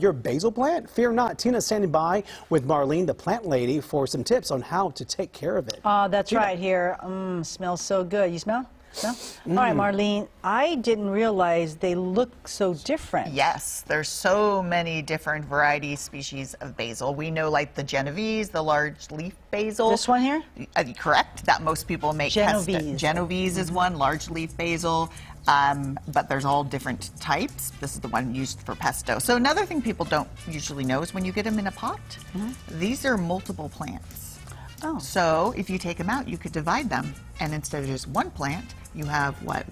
your basil plant? Fear not. Tina's standing by with Marlene, the plant lady, for some tips on how to take care of it. That's Tina. right here. Smells so good. You smell? All right, Marlene, I didn't realize they look so different. Yes, there's so many different varieties, species of basil. We know like the Genovese, the large leaf basil. This one here? Correct, that most people make. Genovese. Genovese is one, large leaf basil. But there's all different types. This is the one used for pesto. So another thing people don't usually know is when you get them in a pot, these are multiple plants. Oh. So if you take them out, you could divide them. And instead of just one plant, you have what?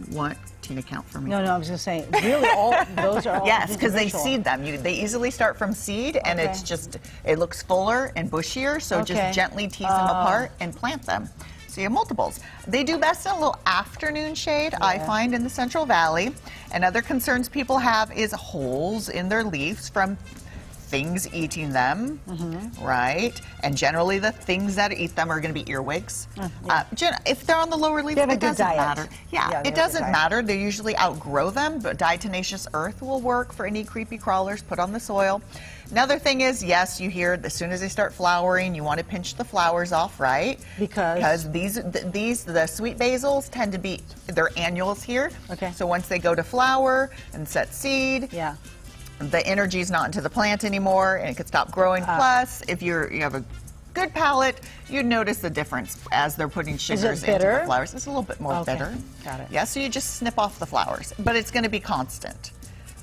Tina, count for me. No, I was going to say, really, those are all Yes, because they individual. seed them. They easily start from seed, and it's just, it looks fuller and bushier, so just gently tease them apart and plant them. So you have multiples. They do best in a little afternoon shade, I find, in the Central Valley. And other concerns people have is holes in their leaves from things eating them, right? And generally the things that eat them are going to be earwigs. If they're on the lower leaves, it doesn't matter. Yeah, it doesn't matter. They usually outgrow them, but diatomaceous earth will work for any creepy crawlers put on the soil. Another thing is, yes, you hear as soon as they start flowering, you want to pinch the flowers off, right? Because the sweet basils tend to be, they're annuals here. So once they go to flower and set seed, the energy is not into the plant anymore, and it could stop growing. Plus, if you have a good palate, you'd notice the difference as they're putting sugars into the flowers. It's a little bit more bitter. Got it. Yeah, so you just snip off the flowers, but it's going to be constant.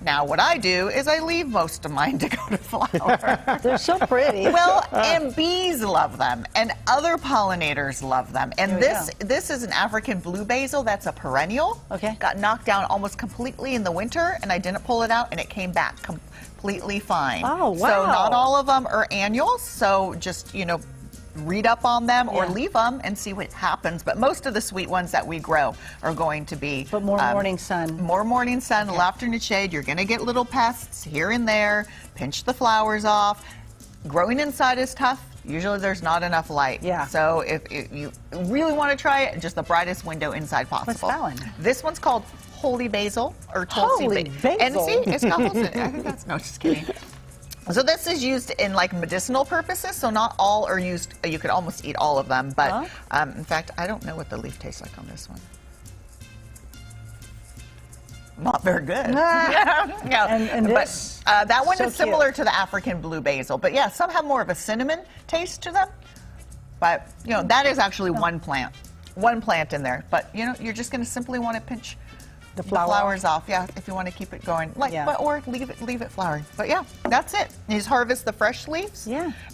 Now, what I do is I leave most of mine to go to flower. They're so pretty. Well, and bees love them, and other pollinators love them. And this is an African blue basil. That's a perennial. Got knocked down almost completely in the winter, and I didn't pull it out, and it came back completely fine. Oh, wow. So not all of them are annuals, so just, read up on them or leave them and see what happens. But most of the sweet ones that we grow are going to be... But more morning sun. More morning sun, little afternoon shade. You're going to get little pests here and there. Pinch the flowers off. Growing inside is tough. Usually there's not enough light. So if you really want to try it, just the brightest window inside possible. What's that one? This one's called holy basil or tulsi basil. And see, it's got holes in it. I think that's, no, just kidding. So this is used in like medicinal purposes, so not all are used, you could almost eat all of them, but in fact, I don't know what the leaf tastes like on this one. Not very good. And this? That one is similar to the African blue basil, but yeah, some have more of a cinnamon taste to them. But, that is actually one plant in there. But, you're just going to simply want to pinch the flowers off, if you want to keep it going, or leave it flowering. But yeah, that's it. You just harvest the fresh leaves.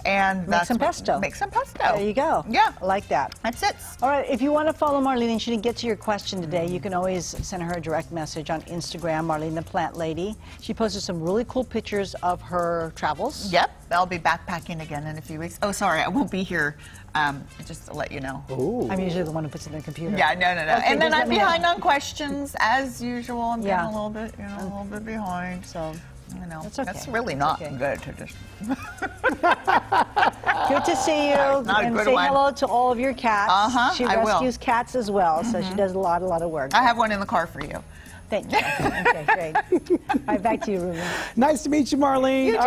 And make some pesto. Make some pesto. There you go. Yeah, I like that. That's it. All right, if you want to follow Marlene and she didn't get to your question today, you can always send her a direct message on Instagram, Marlene the Plant Lady. She posted some really cool pictures of her travels. Yep, I'll be backpacking again in a few weeks. Oh, sorry, I won't be here. Just to let you know. Ooh. I'm usually the one who puts it in the computer. Yeah, no. Okay, and then I'm behind on questions as usual. I'm getting a little bit, a little bit behind. So, that's okay. That's really not good to just. Good to see you. And say hello to all of your cats. She rescues cats as well, so she does a lot of work. I have one in the car for you. Thank you. Okay, great. All right, back to you, Ruben. Nice to meet you, Marlene.